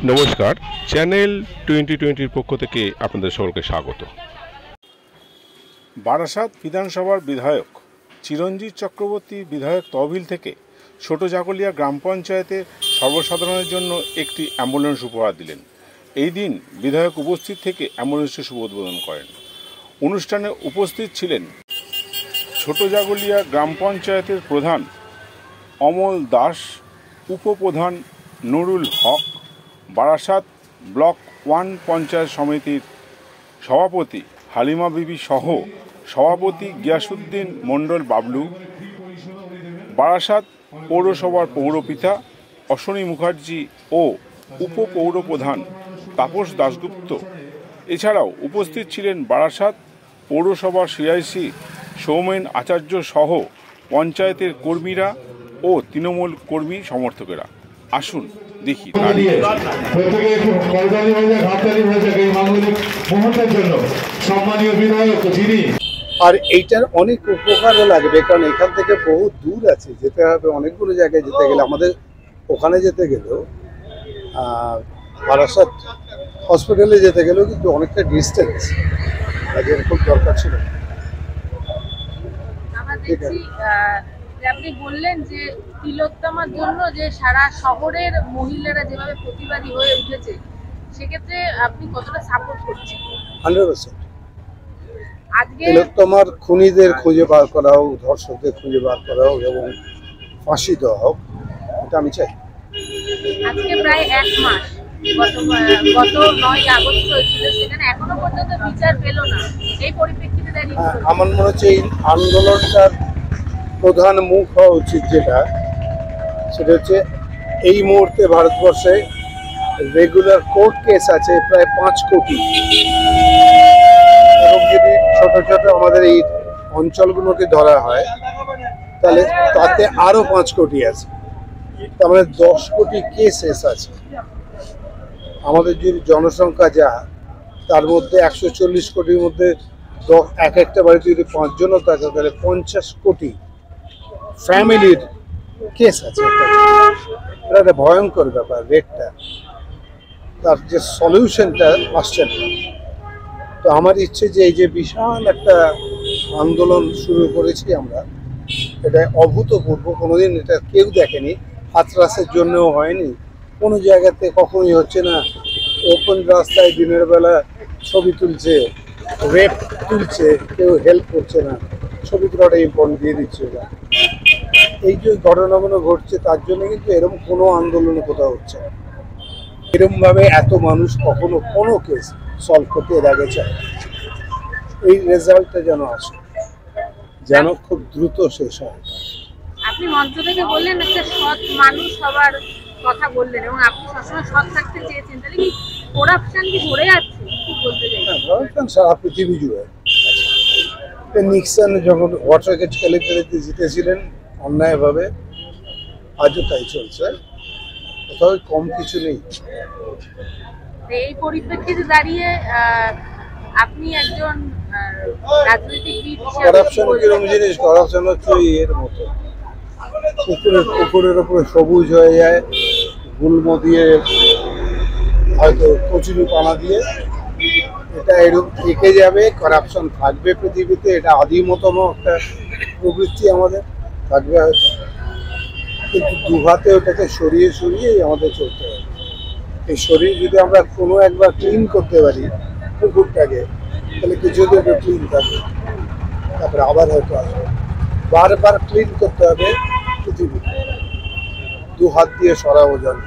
নমস্কার, চ্যানেল 2020 পক্ষ থেকে আপনাদের সকলকে স্বাগত। বারাসাত বিধানসভার বিধায়ক চিরঞ্জিত চক্রবর্তী বিধায়ক তহবিল থেকে ছোট জাগলিয়া গ্রাম পঞ্চায়েতের সর্বসাধারণের জন্য একটি অ্যাম্বুলেন্স উপহার দিলেন। এই দিন বিধায়ক উপস্থিত থেকে অ্যাম্বুলেন্সটি শুভ উদ্বোধন করেন। অনুষ্ঠানে উপস্থিত ছিলেন ছোট জাগলিয়া গ্রাম পঞ্চায়েতের প্রধান অমল দাস, উপপ্রধান নুরুল হক, বারাসাত ব্লক 1 পঞ্চায়েত সমিতির সভাপতি হালিমা বিবি সহ সভাপতি গিয়াসউদ্দিন মণ্ডল বাবলু, বারাসাত পৌরসভার পৌরপিতা অশ্বনী মুখার্জি ও উপপৌরপ্রধান তাপস দাশগুপ্ত। এছাড়াও উপস্থিত ছিলেন বারাসাত পৌরসভার সিআইসি সৌমেন আচার্য সহ পঞ্চায়েতের কর্মীরা ও তৃণমূল কর্মী সমর্থকেরা। আসুন দেখি আর এইটার অনেক উপকারও লাগবে, কারণ এখান থেকে বহু দূর আছে, যেতে হবে অনেকগুলো জায়গায়। যেতে গেলে আমাদের ওখানে যেতে গেলেও বারাসাত হসপিটালে যেতে গেলেও কিন্তু অনেকটা ডিস্টেন্স, এর খুব দরকার ছিল। আপনি বললেন যে তিলোত্তমার জন্য যে সারা শহরের মহিলারা যেভাবে প্রতিবাদী হয়ে উঠেছে, সেক্ষেত্রে আপনি কতটা সাপোর্ট করছেন? 100%। আজকে তিলোত্তমার খুনিদের খুঁজে বার করা হোক, ধর্ষকদের খুঁজে বার করা হোক এবং ফাঁসি দেওয়া হোক, এটা আমি চাই। আজকে প্রায় 1 মাস, গত 9 আগস্ট হয়েছিল, সেখানে এখনো পর্যন্ত বিচার পেল না। এই পরিপ্রেক্ষিতে দাঁড়িয়ে আমার মনে হচ্ছে এই আন্দোলনটার প্রধান মুখ হওয়া উচিত সেটা হচ্ছে এই মুহূর্তে ভারতবর্ষে রেগুলার কোর্ট কেস আছে প্রায় 5 কোটি, এবং যদি ছোট ছোট আমাদের এই অঞ্চলগুলোকে ধরা হয় তাহলে তাতে আরো 5 কোটি আছে, তার মানে 10 কোটি কেসেস আছে। আমাদের যদি জনসংখ্যা যা, তার মধ্যে 140 কোটির মধ্যে এক একটা বাড়িতে যদি 5 জনও থাকে তাহলে 50 কোটি ফ্যামিলির কেস আছে। এটা একটা ভয়ঙ্কর ব্যাপার রেটটা, তার যে সলিউশনটা আসছে না। তো আমার ইচ্ছে যে এই যে বিশাল একটা আন্দোলন শুরু করেছি আমরা, এটা অভূতপূর্ব, কোনোদিন এটা কেউ দেখেনি। হাতরাসের জন্যও হয়নি, কোনো জায়গাতে কখনোই হচ্ছে না। ওপেন রাস্তায় দিনের বেলা ছবি তুলছে, রেপ তুলছে, কেউ হেল্প করছে না, ছবি তোলাটা ইম্পর্টেন্ট দিয়ে দিচ্ছে ওরা। এই যে ঘটনাগুলো ঘটছে তার জন্য কিন্তু এরকম কোনো আন্দোলন কোথাও হচ্ছে না। এরকমভাবে এত মানুষ কখনো কোনো কেস সলভ করতে এর আগে চায়। এই রেজাল্টটা যেন আসে, যেন খুব দ্রুত শেষ হয়। আপনি মঞ্চ থেকে বললেন একটা সৎ মানুষ সবার কথা বললেন, এবং আপনি সবসময় সৎ থাকতে চেয়েছেন, তাহলে কি করাপশন কি ধরে যাচ্ছে? কি বলতে চাইছেন? সারা পৃথিবী জুড়ে নিক্সন যখন ওয়াটারগেট কেলেঙ্কারিতে জিতেছিলেন অন্যায়ভাবে, আজও তাই চলছে, কোথাও কম কিছু নেই। এই পরিপ্রেক্ষিতে দাঁড়িয়ে আপনি একজন রাজনৈতিকবিদ, করাপশন কিরকম জিনিস? করাপশন হচ্ছে এর মতো, পুকুরের উপরে সবুজ হয়ে যায়, গুল্ম দিয়ে হয়তো কচুরি পানা দিয়ে, এটা এরকম থেকে যাবে। করাপশন থাকবে পৃথিবীতে, এটা আদিমতম একটা প্রবৃত্তি আমাদের থাকবে হয়তো, কিন্তু দুহাতে ওটাকে সরিয়ে সরিয়ে আমাদের চলতে হবে। এই শরীর যদি আমরা কোনো একবার ক্লিন করতে পারি পুকুরটাকে, তাহলে কিছুদিন ওটা ক্লিন থাকবে, তারপরে আবার হয়তো আসবে। বারবার ক্লিন করতে হবে পৃথিবীকে, 2 হাত দিয়ে সরাবো জল।